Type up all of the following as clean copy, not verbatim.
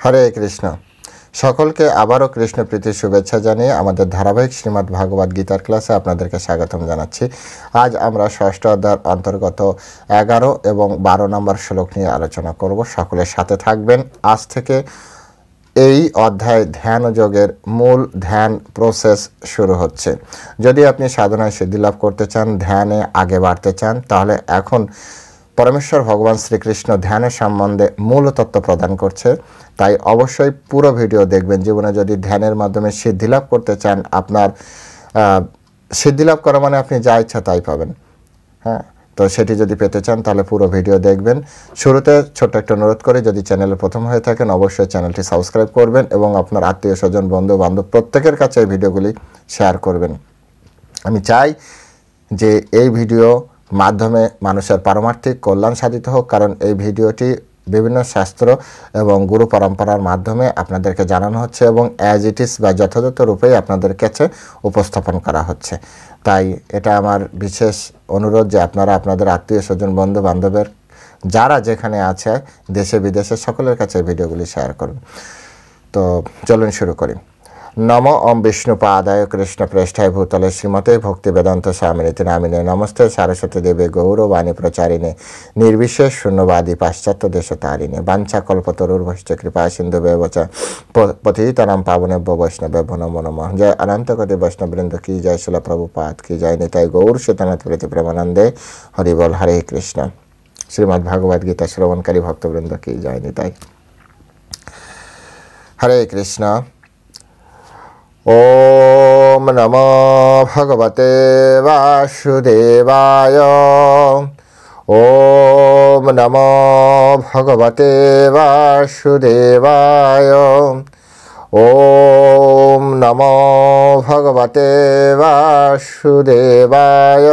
হরে কৃষ্ণ। সকলকে আবারও কৃষ্ণ প্রীতির শুভেচ্ছা জানিয়ে আমাদের ধারাবাহিক শ্রীমদ্ ভাগবত গীতার ক্লাসে আপনাদেরকে স্বাগতম জানাচ্ছি। আজ আমরা ষষ্ঠ অধ্যায়ের অন্তর্গত 11 এবং 12 নম্বর শ্লোক নিয়ে আলোচনা করব। সকলের সাথে থাকবেন। আজ থেকে এই অধ্যায় ধ্যান যোগের মূল ধ্যান প্রসেস শুরু হচ্ছে। যদি আপনি সাধনায় সিদ্ধি লাভ করতে চান, ধ্যানে আগে বাড়তে চান, তাহলে এখন পরমেশ্বর ভগবান শ্রীকৃষ্ণ ধ্যানের সম্বন্ধে মূল তত্ত্ব প্রদান করছে। তাই অবশ্যই পুরো ভিডিও দেখবেন। জীবনে যদি ধ্যানের মাধ্যমে সিদ্ধি লাভ করতে চান, আপনার সিদ্ধি লাভ করা মানে আপনি যা ইচ্ছা তাই পাবেন। হ্যাঁ, তো সেটি যদি পেতে চান তাহলে পুরো ভিডিও দেখবেন। শুরুতে ছোট্ট একটা অনুরোধ করি, যদি চ্যানেলে প্রথম হয়ে থাকেন অবশ্যই চ্যানেলটি সাবস্ক্রাইব করবেন এবং আপনার আত্মীয় স্বজন বন্ধু বান্ধব প্রত্যেকের কাছে এই ভিডিওগুলি শেয়ার করবেন। আমি চাই যে এই ভিডিও মাধ্যমে মানুষের পারমার্থিক কল্যাণ সাধিত হোক, কারণ এই ভিডিওটি বিভিন্ন শাস্ত্র এবং গুরু পরম্পরার মাধ্যমে আপনাদেরকে জানানো হচ্ছে এবং অ্যাজ ইট ইজ বা যথাযথ রূপেই আপনাদের কাছে উপস্থাপন করা হচ্ছে। তাই এটা আমার বিশেষ অনুরোধ যে আপনারা আপনাদের আত্মীয় স্বজন বন্ধু বান্ধবের যারা যেখানে আছে দেশে বিদেশে সকলের কাছে ভিডিওগুলি শেয়ার করুন। তো চলুন শুরু করি। নম ওম বিষ্ণুপাদায় কৃষ্ণ প্রেষ্ঠায় ভূতলে শ্রীমতে ভক্তি বেদান্ত স্বামিনীতি নামিনে নমস্তে সারস্বতী দেবে গৌরবাণী প্রচারিণে নির্বিশেষ শূন্যবাদী পাশ্চাত্য দেশতারিণে বাঞ্ছা কল্পতরুর্ভশ্চ কৃপা সিন্ধু ব্যবচ পতিতানাং পাবনেভ্য বৈষ্ণবেভ্যো নমো নমঃ। জয় অনন্ত কোটি বৈষ্ণববৃন্দ কি জয়, শিল প্রভুপাদ কি জয়, নিতাই গৌর সীতানাথ প্রীতি প্রেমানন্দে হরি বল। হরে কৃষ্ণ। শ্রীমদ্ ভাগবত গীতা শ্রবণকারী ভক্তবৃন্দ কি জয়, নিতাই। হরে কৃষ্ণ। ওম নমো ভগবতে বাসুদেবায়। ওম নমো ভগবতে বাসুদেবায়। ওম নমো ভগবতে বাসুদেবায়।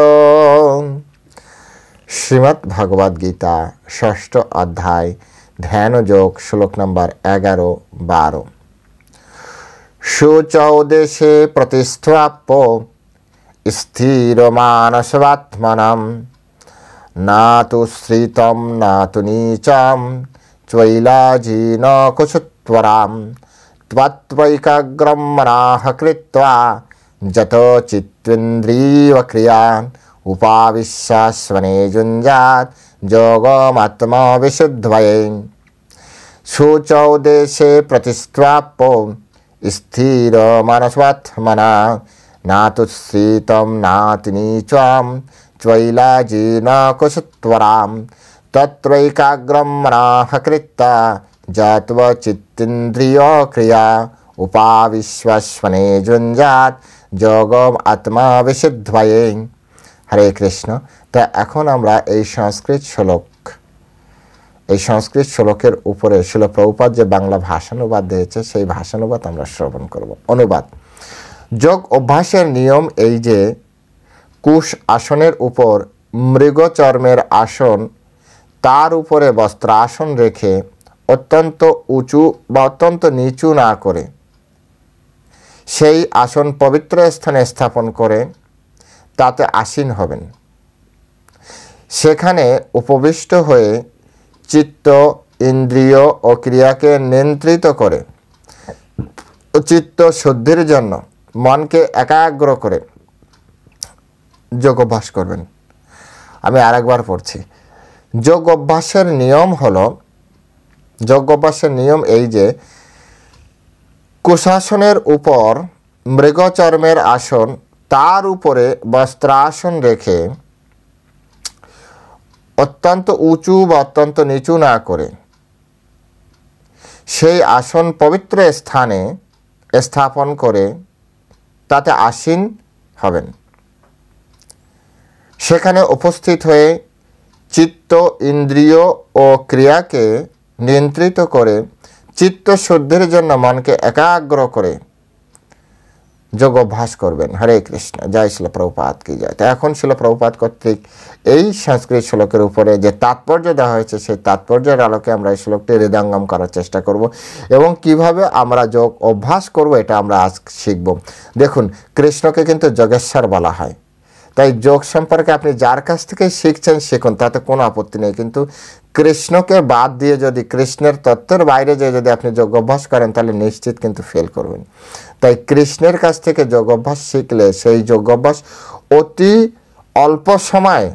শ্রীমদ্ ভাগবত গীতা ষষ্ঠ অধ্যায় ধ্যান যোগ শ্লোক নম্বর 11-12। শুচৌ দেশে প্রতিষ্ঠাপ্য স্থিরমানসবাত্মনঃ না তু শ্রিতম না তু নীচম চ্বৈলাজিন কুশত্বরাম ত্বত্বৈকাগ্রম মনঃ কৃত্বা যতো চিত্তেন্দ্রিয়ক্রিয়ান উপাবিশ্যাস্বনে যুঞ্জাত যোগমাত্মবিশুদ্ধয়ে। শুচৌ দেশে প্রতিষ্ঠাপ্য স্থির মানসাত্মনা না তু শ্রিতম না তু নীচম চ্বৈলাজিন কুশত্বরাম তত্রৈকাগ্রম মনঃ কৃত্বা যত্ব চিত্তেন্দ্রিয়ক্রিয়া উপাবিশ্বাস্বনে যুঞ্জাত যোগম আত্মবিশুদ্ধয়ে। হরে কৃষ্ণ। তা এখন আমরা এই সংস্কৃত শ্লোকের উপরে শিল প্রভুপাদ যে বাংলা ভাষানুবাদ দিয়েছে সেই ভাষানুবাদ আমরা শ্রবণ করব। অনুবাদ: যোগ অভ্যাসের নিয়ম এই যে কুশ আসনের উপর মৃগচর্মের আসন, তার উপরে বস্ত্রাসন রেখে অত্যন্ত উঁচু বা অত্যন্ত নিচু না করে সেই আসন পবিত্র স্থানে স্থাপন করে তাতে আসীন হবেন। সেখানে উপবিষ্ট হয়ে চিত্ত, ইন্দ্রিয় ও ক্রিয়াকে নিয়ন্ত্রিত করে চিত্ত শুদ্ধির জন্য মনকে একাগ্র করে যোগ অভ্যাস করবেন। আমি আরেকবার পড়ছি। যোগ অভ্যাসের নিয়ম এই যে কুশাসনের উপর মৃগচর্মের আসন, তার উপরে বস্ত্রাসন রেখে অত্যন্ত উঁচু বা অত্যন্ত নিচু না করে সেই আসন পবিত্র স্থানে স্থাপন করে তাতে আসীন হবেন। সেখানে উপস্থিত হয়ে চিত্ত, ইন্দ্রিয় ও ক্রিয়াকে নিয়ন্ত্রিত করে চিত্ত শুদ্ধির জন্য মনকে একাগ্র করে যোগ অভ্যাস করবেন। হরে কৃষ্ণ। জয় শিল প্রভুপাদ কি জয়। তো এখন শিল প্রভুপাদ কর্তৃক এই সংস্কৃত শ্লোকের উপরে যে তাৎপর্য দেওয়া হয়েছে সেই তাৎপর্যের আলোকে আমরা এই শ্লোকটি হৃদয়ঙ্গম করার চেষ্টা করব এবং কিভাবে আমরা যোগ অভ্যাস করব এটা আমরা আজ শিখব। দেখুন, কৃষ্ণকে কিন্তু যোগেশ্বর বলা হয়। তাই যোগ সম্পর্কে আপনি যার কাছ থেকে শিখছেন শিখুন, তাতে কোনো আপত্তি নেই, কিন্তু কৃষ্ণকে বাদ দিয়ে যদি কৃষ্ণের তত্ত্বের বাইরে যেয়ে যদি আপনি যোগ অভ্যাস করেন তাহলে নিশ্চিত কিন্তু ফেল করবেন। তাই কৃষ্ণের কাছ থেকে যোগ অভ্যাস শিখলে সেই যোগ অভ্যাস অতি অল্প সময়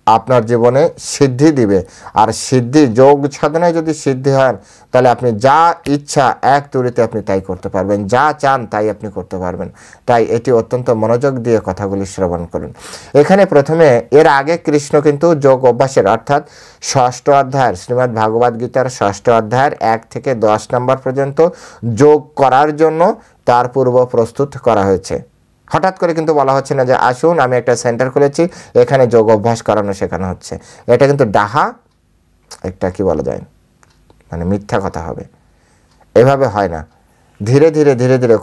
আপনার জীবনে সিদ্ধি দিবে। আর সিদ্ধি, যোগ সাধনায় যদি সিদ্ধি হয় তাহলে আপনি যা ইচ্ছা এক তুড়িতে আপনি তাই করতে পারবেন, যা চান তাই আপনি করতে পারবেন। তাই এটি অত্যন্ত মনোযোগ দিয়ে কথাগুলি শ্রবণ করুন। এখানে প্রথমে, এর আগে কৃষ্ণ কিন্তু যোগ অভ্যাসের অর্থাৎ ষষ্ঠ অধ্যায়ের শ্রীমদ্ ভাগবত গীতার ষষ্ঠ অধ্যায়ের 1 থেকে 10 নম্বর পর্যন্ত যোগ করার জন্য তার পূর্ব প্রস্তুত করা হয়েছে। হঠাৎ করে কিন্তু বলা হচ্ছে না যে আসুন আমি একটা সেন্টার খুলেছি এখানে যোগ অভ্যাস করানো শেখানো হচ্ছে। এটা কিন্তু ডাহা একটা কি বলা যায়, মানে মিথ্যা কথা হবে। এভাবে হয় না, ধীরে ধীরে ধীরে ধীরে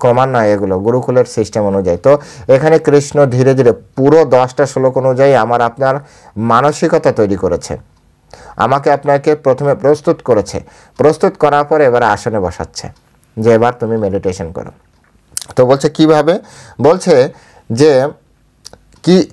ক্রমান্বয়ে এগুলো গুরুকুলের সিস্টেম অনুযায়ী। তো এখানে কৃষ্ণ ধীরে ধীরে পুরো 10টা শ্লোক অনুযায়ী আমার আপনার মানসিকতা তৈরি করেছে, আমাকে আপনাকে প্রথমে প্রস্তুত করেছে, প্রস্তুত করার পরে এবার আসনে বসাচ্ছে যে এবার তুমি মেডিটেশন করো। তো বলছে কিভাবে, বলছে যে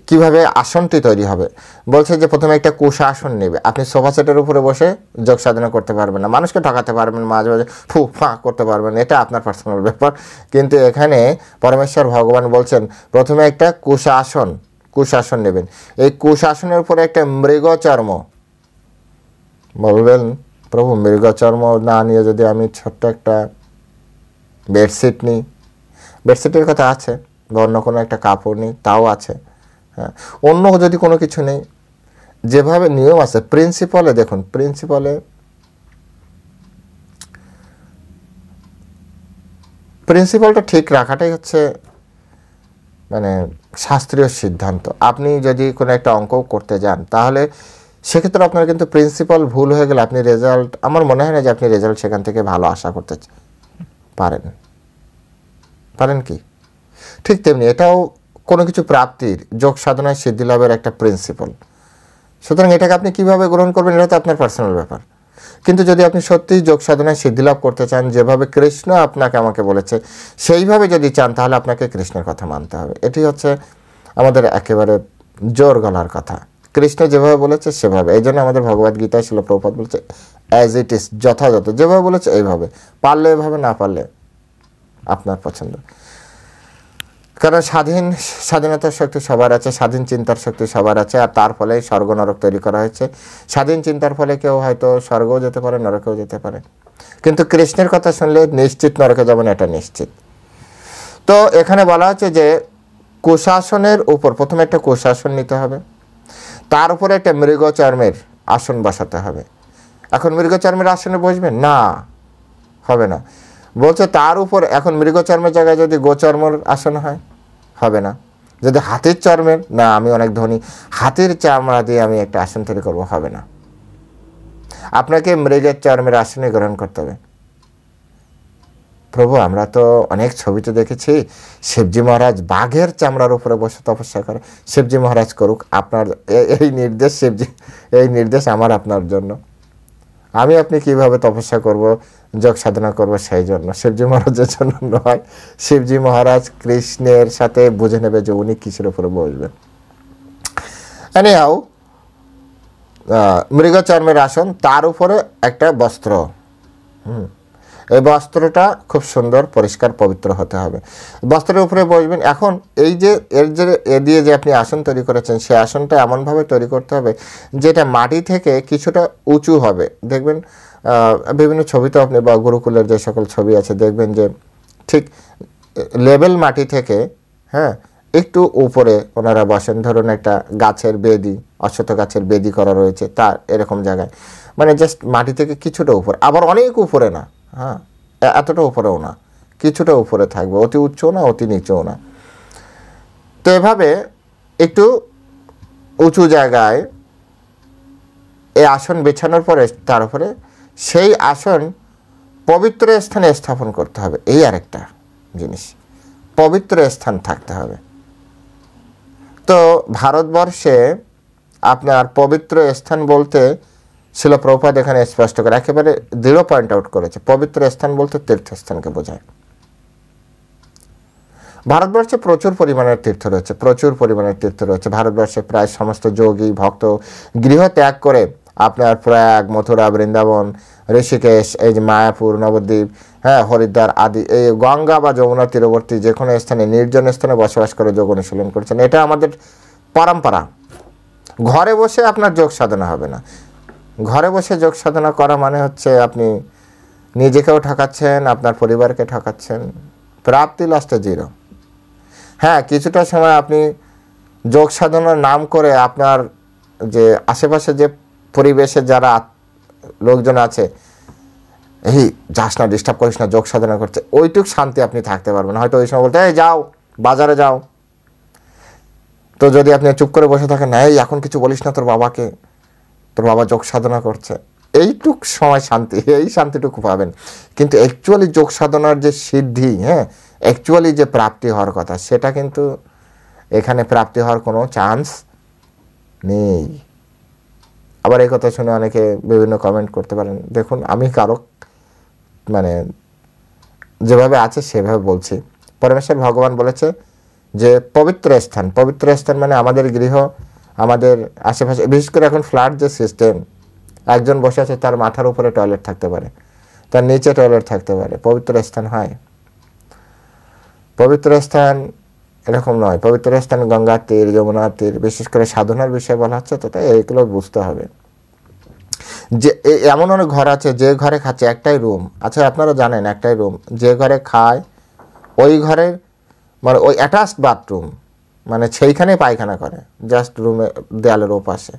কিভাবে আসনটি তৈরি হবে। বলছে যে প্রথমে একটা কুশা আসন নেবে, আপনি সোফা সেটের উপরে বসে যোগ সাধনা করতে পারবেন না, মানুষকে ঠকাতে পারবেন, মাঝে মাঝে ফু ফা করতে পারবেন, এটা আপনার পার্সোনাল ব্যাপার। কিন্তু এখানে পরমেশ্বর ভগবান বলছেন প্রথমে একটা কুশাসন নেবেন। এই কুশাসনের উপরে একটা মৃগচর্ম, বলবেন প্রভু মৃগচর্ম না নিয়ে যদি আমি ছোট্ট একটা বেডশিট নিই, বেডশিটের কথা আছে, বা অন্য কোনো একটা কাপড় নিই তাও আছে, হ্যাঁ, অন্য যদি কোনো কিছু নেই, যেভাবে নিয়ম আছে প্রিন্সিপালে দেখুন, প্রিন্সিপালটা ঠিক রাখাটাই হচ্ছে মানে শাস্ত্রীয় সিদ্ধান্ত। আপনি যদি কোনো একটা অঙ্ক করতে যান তাহলে সেক্ষেত্রে আপনার কিন্তু প্রিন্সিপাল ভুল হয়ে গেলে আপনি রেজাল্ট, আমার মনে হয় না যে আপনি রেজাল্ট সেখান থেকে ভালো আশা করতে পারেন কি? ঠিক তেমনি এটাও কোনো কিছু প্রাপ্তির, যোগ সাধনায় সিদ্ধি লাভের একটা প্রিন্সিপাল। সুতরাং এটাকে আপনি কীভাবে গ্রহণ করবেন এটা তো আপনার পার্সোনাল ব্যাপার। কিন্তু যদি আপনি সত্যিই যোগ সাধনায় সিদ্ধি লাভ করতে চান, যেভাবে কৃষ্ণ আপনাকে আমাকে বলেছে সেইভাবে যদি চান, তাহলে আপনাকে কৃষ্ণের কথা মানতে হবে। এটি হচ্ছে আমাদের একেবারে জোর গলার কথা, কৃষ্ণ যেভাবে বলেছে সেভাবে। এই জন্য আমাদের ভগবদ্গীতায় ছিল প্রভুপাদ বলেছে অ্যাজ ইট ইজ, যথাযথ যেভাবে বলেছে এইভাবে, পারলে এভাবে, না পারলে আপনার পছন্দ। কারণ স্বাধীনতার শক্তি সবার আছে, স্বাধীন চিন্তার শক্তি সবার আছে, আর তার ফলে স্বর্গ নরক তৈরি করা হয়েছে। স্বাধীন চিন্তার ফলে কেউ হয়তো স্বর্গও যেতে পারে, নরকেও যেতে পারে, কিন্তু কৃষ্ণের কথা শুনলে নিশ্চিত নরকে যাবেন, এটা নিশ্চিত। তো এখানে বলা হচ্ছে যে কুশাসনের উপর প্রথমে একটা কুশাসন নিতে হবে, তার উপরে একটা মৃগচর্মের আসন বসাতে হবে। এখন মৃগচর্মের আসনে বসবেন না, হবে না। বলছে তার উপর, এখন মৃগচর্মের জায়গায় যদি গোচর্মের আসন হয়, হবে না। যদি হাতির চর্মের, না আমি অনেক ধনী, হাতির চামড়া দিয়ে আমি একটা আসন তৈরি করবো, হবে না। আপনাকে মৃগের চর্মের আসনে গ্রহণ করতে হবে। প্রভু আমরা তো অনেক ছবিতে দেখেছি শিবজি মহারাজ বাঘের চামড়ার উপরে বসে তপস্যা করে, শিবজি মহারাজ করুক, আপনার এই নির্দেশ আমার আপনার জন্য। আমি আপনি কিভাবে তপস্যা করব, যোগ সাধনা করব সেই জন্য, শিবজি মহারাজের জন্য নয়। শিবজি মহারাজ কৃষ্ণের সাথে বুঝে নেবে যে উনি কিসের উপরে বসবেন। এনিহাউ মৃগচর্মের আসন, তার উপরে একটা বস্ত্র, এই বস্ত্রটা খুব সুন্দর পরিষ্কার পবিত্র হতে হবে, বস্ত্রের উপরে বসবেন। এখন এই যে এ দিয়ে যে আপনি আসন তৈরি করেছেন, সেই আসনটা এমনভাবে তৈরি করতে হবে যেটা মাটি থেকে কিছুটা উঁচু হবে। দেখবেন বিভিন্ন ছবিতে আপনি, বা গুরুকুলের যে সকল ছবি আছে দেখবেন যে ঠিক লেভেল মাটি থেকে, হ্যাঁ, একটু উপরে ওনারা বসেন। ধরুন একটা গাছের বেদি, অশ্বত্থ গাছের বেদি করা রয়েছে, তার এরকম জায়গায়, মানে জাস্ট মাটি থেকে কিছুটা উপরে, আবার অনেক উপরে না, হ্যাঁ, এতটা উপরেও না, কিছুটা উপরে থাকবে, অতি উচ্চও না অতি নিচুও না। তো এভাবে একটু উঁচু জায়গায় এই আসন বেছানোর পরে তার উপরে সেই আসন পবিত্র স্থানে স্থাপন করতে হবে। এই আরেকটা জিনিস, পবিত্র স্থান থাকতে হবে। তো ভারতবর্ষে আপনার পবিত্র স্থান বলতে শিল প্রভুপাদ এখানে স্পষ্ট করে একেবারে দৃঢ় পয়েন্ট আউট করেছে, পবিত্র স্থান বলতে তীর্থস্থানকে বোঝায়। ভারতবর্ষে প্রচুর পরিমাণের তীর্থ রয়েছে, প্রচুর পরিমাণের তীর্থ রয়েছে। ভারতবর্ষে প্রায় সমস্ত যোগী ভক্ত গৃহ ত্যাগ করে আপনার প্রয়াগ, মথুরা, বৃন্দাবন, ঋষিকেশ, এই যে মায়াপুর, নবদ্বীপ, হ্যাঁ, হরিদ্বার আদি এই গঙ্গা বা যমুনা তীরবর্তী যে কোনো স্থানে, নির্জন স্থানে বসবাস করে যোগ অনুশীলন করছেন। এটা আমাদের পরম্পরা। ঘরে বসে আপনার যোগ সাধনা হবে না। ঘরে বসে যোগ সাধনা করা মানে হচ্ছে আপনি নিজেকেও ঠকাচ্ছেন, আপনার পরিবারকে ঠকাচ্ছেন, প্রাপ্তি লাস্টে জিরো। হ্যাঁ, কিছুটা সময় আপনি যোগ সাধনার নাম করে আপনার যে আশেপাশে যে পরিবেশে যারা লোকজন আছে, এই যাস না, ডিস্টার্ব করিস না, যোগ সাধনা করছে, ওইটুক শান্তি আপনি থাকতে পারবেন। হয়তো ওই সময় বলতে এই যাও বাজারে যাও, তো যদি আপনি চুপ করে বসে থাকেন, এই এখন কিছু বলিস না তোর বাবাকে, তোর বাবা যোগ সাধনা করছে, এইটুক সময় শান্তি, এই শান্তিটুকু পাবেন। কিন্তু অ্যাকচুয়ালি যোগ সাধনার যে সিদ্ধি, হ্যাঁ, অ্যাকচুয়ালি যে প্রাপ্তি হওয়ার কথা, সেটা কিন্তু এখানে প্রাপ্তি হওয়ার কোনো চান্স নেই। আবার এই কথা শুনে অনেকে বিভিন্ন কমেন্ট করতে পারেন। দেখুন, আমি কারো মানে যেভাবে আছে সেভাবে বলছি। পরমেশ্বর ভগবান বলেছে যে পবিত্র স্থান, পবিত্র স্থান মানে আমাদের গৃহ, আমাদের আশেপাশে, বিশেষ করে এখন ফ্ল্যাট যে সিস্টেম, একজন বসে আছে, তার মাথার উপরে টয়লেট থাকতে পারে, তার নিচে টয়লেট থাকতে পারে, পবিত্র স্থান হয়? পবিত্র স্থান এরকম নয়। পবিত্র স্থান গঙ্গার তীর, যমুনার তীর, বিশেষ করে সাধনার বিষয়ে বলা হচ্ছে, তো তাই এইগুলো বুঝতে হবে। যে এমন অনেক ঘর আছে যে ঘরে খাচ্ছে, একটাই রুম, আচ্ছা আপনারা জানেন একটাই রুম, যে ঘরে খায় ওই ঘরের মানে ওই অ্যাটাচড বাথরুম, মানে সেইখানেই পায়খানা করে, জাস্ট রুমে দেয়ালের ওপাশে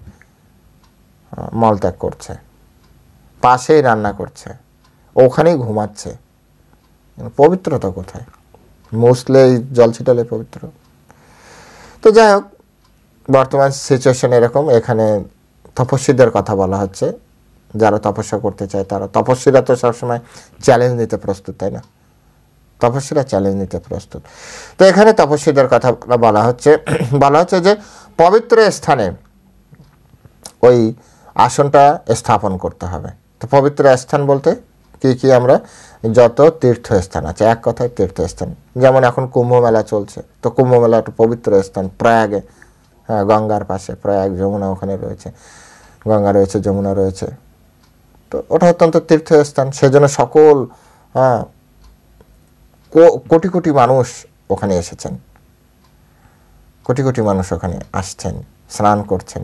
মলত্যাগ করছে, পাশেই রান্না করছে, ওখানেই ঘুমাচ্ছে। পবিত্রতা কোথায়? মুসলে জল ছিটালে পবিত্র। তো যাই হোক, বর্তমান সিচুয়েশন এরকম। এখানে তপস্বীদের কথা বলা হচ্ছে, যারা তপস্যা করতে চায় তারা। তপস্বীরা তো সবসময় চ্যালেঞ্জ নিতে প্রস্তুত, তাই না? তপস্বীরা চ্যালেঞ্জ নিতে প্রস্তুত। তো এখানে তপস্বীদের কথা বলা হচ্ছে, বলা হচ্ছে যে পবিত্র স্থানে ওই আসনটা স্থাপন করতে হবে। তো পবিত্র স্থান বলতে কি কি? আমরা যত তীর্থস্থান আছে, এক কথায় তীর্থস্থান। যেমন এখন কুম্ভ মেলা চলছে, তো কুম্ভ মেলা একটা পবিত্র স্থান, প্রয়াগে, হ্যাঁ, গঙ্গার পাশে প্রয়াগ, যমুনা ওখানে রয়েছে, গঙ্গা রয়েছে, যমুনা রয়েছে, তো ওটা অত্যন্ত তীর্থস্থান। সেজন্য সকল কোটি কোটি মানুষ ওখানে এসেছেন, কোটি কোটি মানুষ ওখানে আসছেন, স্নান করছেন,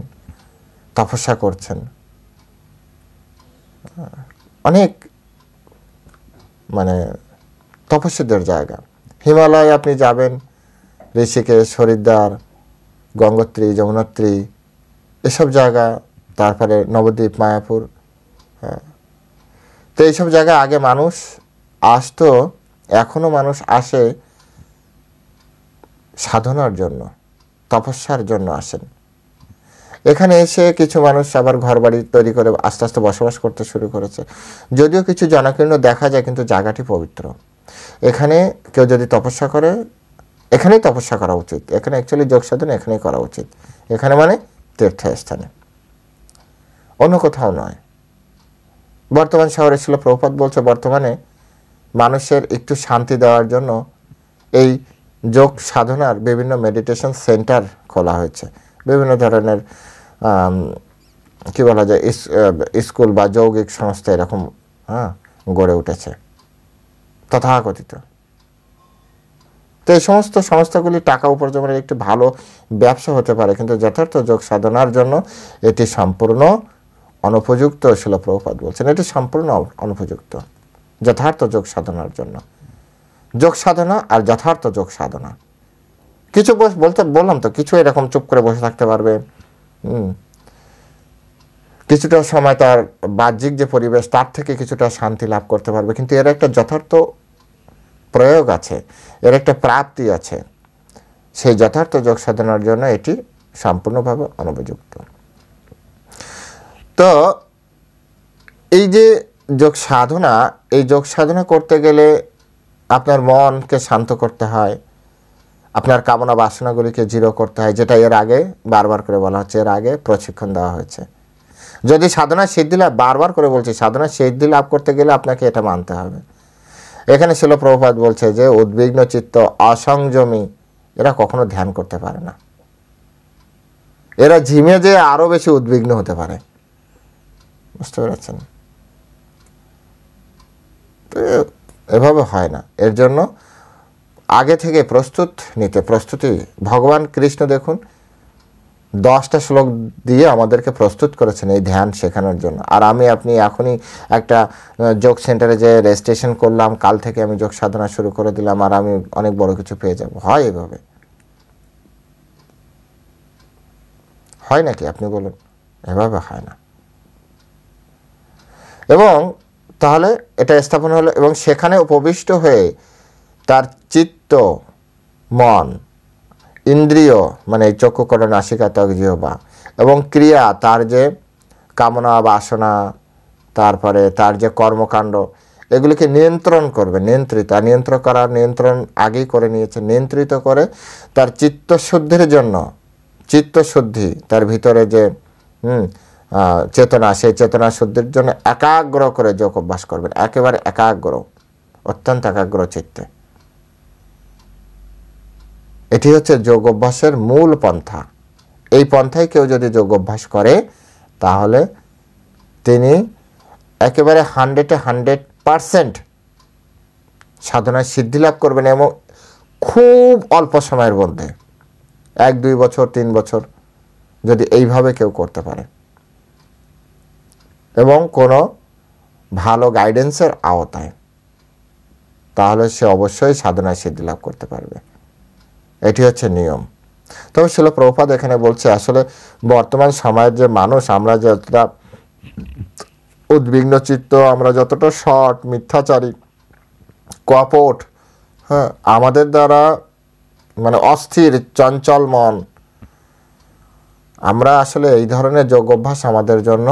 তপস্যা করছেন। অনেক মানে তপস্যীদের জায়গা। হিমালয়ে আপনি যাবেন, ঋষিকেশ, হরিদ্বার, গঙ্গোত্রী, যমুনোত্রী, এসব জায়গা, তারপরে নবদ্বীপ, মায়াপুর, হ্যাঁ। তো এইসব জায়গায় আগে মানুষ আসতো, এখনও মানুষ আসে সাধনার জন্য, তপস্যার জন্য আসেন। এখানে এসে কিছু মানুষ আবার ঘরবাড়ি তৈরি করে আস্তে আস্তে বসবাস করতে শুরু করেছে। যদিও কিছু জনাকীর্ণ দেখা যায়, কিন্তু জায়গাটি পবিত্র। এখানে কেউ যদি তপস্যা করে, এখানেই তপস্যা করা উচিত। এখানে অ্যাকচুয়ালি যোগ সাধনা এখানেই করা উচিত। এখানে মানে তীর্থস্থানে, অন্য কোথাও নয়। বর্তমান শহরে ছিল, প্রভুপাদ বলছে বর্তমানে মানুষের একটু শান্তি দেওয়ার জন্য এই যোগ সাধনার বিভিন্ন মেডিটেশন সেন্টার খোলা হয়েছে। বিভিন্ন ধরনের কি বলা যায়, স্কুল বা যৌগিক সংস্থা এরকম গড়ে উঠেছে তথাকথিত। তো এই সমস্ত সংস্থাগুলি টাকা উপার্জনের একটি ভালো ব্যবসা হতে পারে, কিন্তু যথার্থ যোগ সাধনার জন্য এটি সম্পূর্ণ অনুপযুক্ত। শিল প্রভুপাদ বলছেন এটি সম্পূর্ণ অনুপযুক্ত যথার্থ যোগ সাধনার জন্য। যোগ সাধনা আর যথার্থ যোগ সাধনা, কিছু বললাম তো, কিছু এরকম চুপ করে বসে থাকতে পারবে, কিছুটা সময় তার বাহ্যিক যে পরিবেশ তার থেকে কিছুটা শান্তি লাভ করতে পারবে, কিন্তু এর একটা যথার্থ প্রয়োগ আছে, এর একটা প্রাপ্তি আছে। সেই যথার্থ যোগ সাধনার জন্য এটি সম্পূর্ণভাবে অনুপযুক্ত। তো এই যে যোগ সাধনা, এই যোগ সাধনা করতে গেলে আপনার মনকে শান্ত করতে হয়, আপনার কামনা বাসনাগুলিকে জিরো করতে হয়, যেটা এর আগে বারবার করে বলা হচ্ছে, এর আগে প্রশিক্ষণ দেওয়া হয়েছে। যদি সাধনা সিদ্ধি লাভ, বারবার করে বলছি, সাধনা সিদ্ধি লাভ করতে গেলে আপনাকে এটা মানতে হবে। এখানে শিল প্রভুপাদ বলছে যে উদ্বিগ্ন চিত্ত, অসংযমী এরা কখনো ধ্যান করতে পারে না। এরা ঝিমে যে আরো বেশি উদ্বিগ্ন হতে পারে। বুঝতে পেরেছেন? এভাবে হয় না। এর জন্য আগে থেকে প্রস্তুতি ভগবান কৃষ্ণ দেখুন 10টা শ্লোক দিয়ে আমাদেরকে প্রস্তুত করেছেন এই ধ্যান শেখানোর জন্য। আর আপনি এখনই একটা যোগ সেন্টারে যে রেজিস্ট্রেশন করলাম, কাল থেকে আমি যোগ সাধনা শুরু করে দিলাম আর আমি অনেক বড় কিছু পেয়ে যাব, হয় এভাবে? হয় নাকি আপনি বলুন? এভাবে হয় না। এবং তাহলে এটা স্থাপন হলো এবং সেখানে উপবিষ্ট হয়ে তার চিত্ত, মন, ইন্দ্রিয় মানে চক্ষু, কর্ণ, নাসিকা, ত্বক, জিহ্বা এবং ক্রিয়া, তার যে কামনা, বাসনা, তারপরে তার যে কর্মকাণ্ড, এগুলিকে নিয়ন্ত্রণ করবে। নিয়ন্ত্রণ আগেই করে নিয়েছে। নিয়ন্ত্রিত করে তার চিত্তশুদ্ধির জন্য, চিত্তশুদ্ধি তার ভিতরে যে চেতনা, সেই চেতনা শুদ্ধির জন্য একাগ্র করে যোগ অভ্যাস করবেন। একেবারে একাগ্র, অত্যন্ত একাগ্র চিত্তে। এটি হচ্ছে যোগ অভ্যাসের মূল পন্থা। এই পন্থায় কেউ যদি যোগ অভ্যাস করে তাহলে তিনি একেবারে 100% সাধনায় সিদ্ধি লাভ করবেন এবং খুব অল্প সময়ের মধ্যে 1-2 বছর 3 বছর যদি এইভাবে কেউ করতে পারে এবং কোনো ভালো গাইডেন্সের আওতায়, তাহলে সে অবশ্যই সাধনায় সিদ্ধি লাভ করতে পারবে। এটি হচ্ছে নিয়ম। তবে শিল প্রভুপাদ এখানে বলছে আসলে বর্তমান সময়ের যে মানুষ, আমরা যতটা উদ্বিগ্ন চিত্ত, আমরা যতটা শর্ট, মিথ্যাচারী, কপট, হ্যাঁ, আমাদের দ্বারা মানে অস্থির, চঞ্চল মন, আমরা আসলে এই ধরনের যোগ অভ্যাস আমাদের জন্য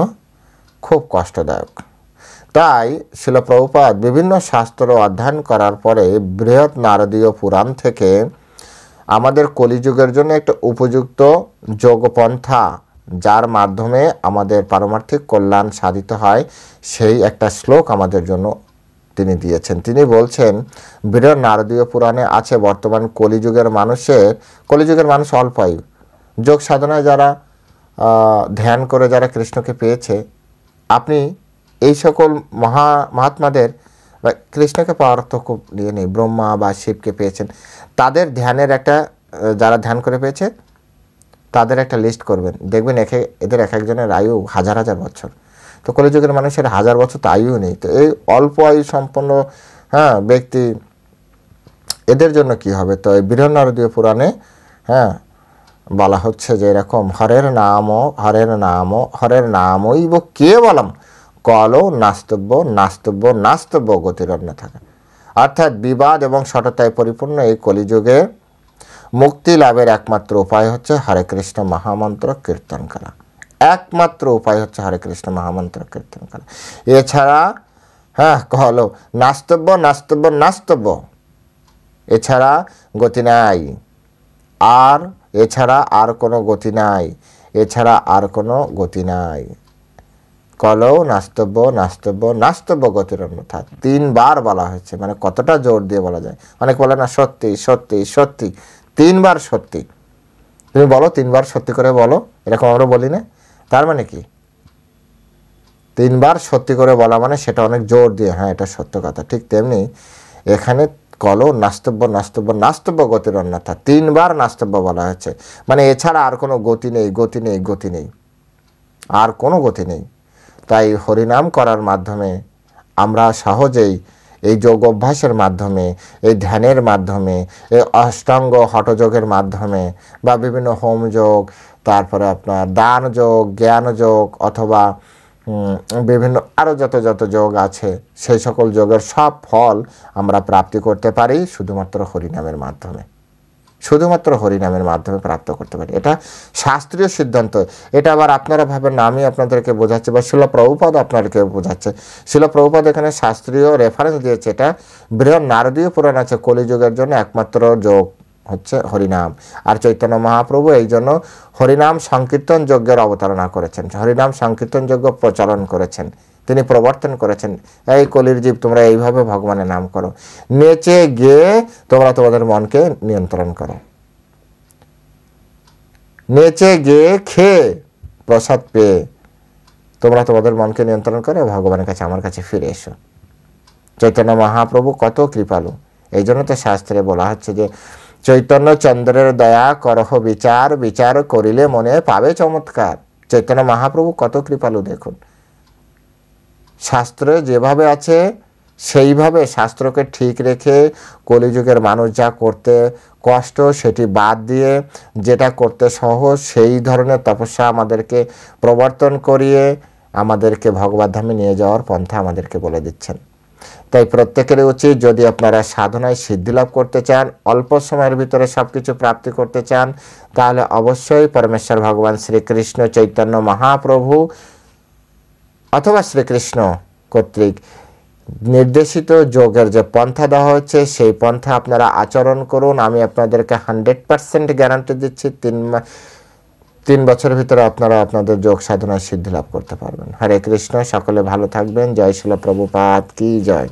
খুব কষ্টদায়ক। তাই শিল প্রভুপাদ বিভিন্ন শাস্ত্র অধ্যয়ন করার পরে বৃহৎ নারদীয় পুরাণ থেকে আমাদের কলিযুগের জন্য একটা উপযুক্ত যোগপন্থা, যার মাধ্যমে আমাদের পারমার্থিক কল্যাণ সাধিত হয়, সেই একটা শ্লোক আমাদের জন্য তিনি দিয়েছেন। তিনি বলছেন, বৃহৎ নারদীয় পুরাণে আছে বর্তমান কলিযুগের মানুষ অল্প আয়ু, যোগ সাধনায় যারা ধ্যান করে যারা কৃষ্ণকে পেয়েছে, আপনি এই সকল মহাত্মাদের কৃষ্ণকে পাওয়ার তো খুব ইয়ে নেই, ব্রহ্মা বা শিবকে পেয়েছেন, তাদের ধ্যানের একটা, যারা ধ্যান করে পেয়েছে তাদের একটা লিস্ট করবেন, দেখবেন এদের এক একজনের আয়ু হাজার বছর। তো কলিযুগের মানুষের 1000 বছর তো আয়ু নেই। তো এই অল্প আয়ু সম্পন্ন ব্যক্তি, এদের জন্য কি হবে? তো এই বৃহৎ নারদীয় পুরাণে বলা হচ্ছে যে এরকম হরের নামইব কেবলম কলো নাস্তব্য গতিরণ্য থাকে। অর্থাৎ বিবাদ এবং সততায় পরিপূর্ণ এই কলিযুগে মুক্তি লাভের একমাত্র উপায় হচ্ছে হরে কৃষ্ণ মহামন্ত্র কীর্তন করা। একমাত্র উপায় হচ্ছে হরে কৃষ্ণ মহামন্ত্র কীর্তন করা। এছাড়া কলো নাস্তব্য, এছাড়া গতি নাই, এছাড়া আর কোনো গতি নাই। কলো নাস্তব্য গতির অন্যথা 3 বার বলা হয়েছে। মানে কতটা জোর দিয়ে বলা যায়? অনেক বলে না সত্যি 3 বার সত্যি। তুমি বলো 3 বার সত্যি করে বলো, এরকম আমরা বলি না? তার মানে কি 3 বার সত্যি করে বলা মানে সেটা অনেক জোর দিয়ে, হ্যাঁ এটা সত্য কথা। ঠিক তেমনি এখানে কলো নাস্তব্য গতির অন্যথা 3 বার নাস্তব্য বলা হয়েছে। মানে এছাড়া আর কোনো গতি নেই, আর কোনো গতি নেই। তাই হরিনাম করার মাধ্যমে আমরা সহজেই এই যোগ অভ্যাসের মাধ্যমে, এই ধ্যানের মাধ্যমে, এই অষ্টাঙ্গ হঠযোগের মাধ্যমে বা বিভিন্ন হোমযোগ, তারপরে আপনার দান যোগ, জ্ঞান যোগ, অথবা বিভিন্ন আরও যত যোগ আছে, সেই সকল যোগের সব ফল আমরা প্রাপ্তি করতে পারি শুধুমাত্র হরিনামের মাধ্যমে প্রাপ্ত করতে পারি। এটা শাস্ত্রীয় সিদ্ধান্ত। এটা আবার আপনারা ভাবেন না আমি আপনাদেরকে বোঝাচ্ছি বা শিল প্রভুপাদ আপনাদেরকে বোঝাচ্ছে। শিল প্রভুপাদ এখানে শাস্ত্রীয় রেফারেন্স দিয়েছে। এটা বৃহৎ নারদীয় পুরাণ আছে, কলিযুগের জন্য একমাত্র যোগ হচ্ছে হরিনাম। আর চৈতন্য মহাপ্রভু এই জন্য হরিনাম সংকীর্তন যজ্ঞের অবতারণা করেছেন, হরিনাম সংকীর্তন যজ্ঞ প্রচলন করেছেন। তিনি প্রবর্তন করেছেন। এই কলির জীব, তোমরা এইভাবে ভগবানের নাম করো, নেচে গিয়ে তোমরা তোমাদের মনকে নিয়ন্ত্রণ করো, নেচে গিয়ে খেয়ে প্রসাদ পেয়ে তোমরা তোমাদের মনকে নিয়ন্ত্রণ করে ভগবানের কাছে, আমার কাছে ফিরে এসো। চৈতন্য মহাপ্রভু কত কৃপালু, এই জন্য তো শাস্ত্রে বলা হচ্ছে যে চৈতন্য চন্দ্রের দয়া করহ বিচার, বিচার করিলে মনে পাবে চমৎকার। চৈতন্য মহাপ্রভু কত কৃপালু দেখুন, শাস্ত্রে যেভাবে আছে সেইভাবে শাস্ত্রকে ঠিক রেখে কলিযুগের মানুষ যা করতে কষ্ট সেটি বাদ দিয়ে যেটা করতে সহজ সেই ধরনের তপস্যা আমাদেরকে প্রবর্তন করিয়ে আমাদেরকে ভগবদ্ধামে নিয়ে যাওয়ার পন্থা আমাদেরকে বলে দিচ্ছেন। তাই প্রত্যেকেরই উচিত, যদি আপনারা সাধনায় সিদ্ধি লাভ করতে চান, অল্প সময়ের ভিতরে সব কিছু প্রাপ্তি করতে চান, তাহলে অবশ্যই পরমেশ্বর ভগবান শ্রীকৃষ্ণ চৈতন্য মহাপ্রভু অথবা শ্রীকৃষ্ণ কর্তৃক নির্দেশিত যোগের যে পন্থা দেওয়া হচ্ছে সেই পন্থা আপনারা আচরণ করুন। আমি আপনাদেরকে 100% গ্যারান্টি দিচ্ছি 3 বছরের ভিতরে আপনারা আপনাদের যোগ সাধনায় সিদ্ধি লাভ করতে পারবেন। হরে কৃষ্ণ, সকলে ভালো থাকবেন। জয় শিল প্রভুপাদ কি জয়।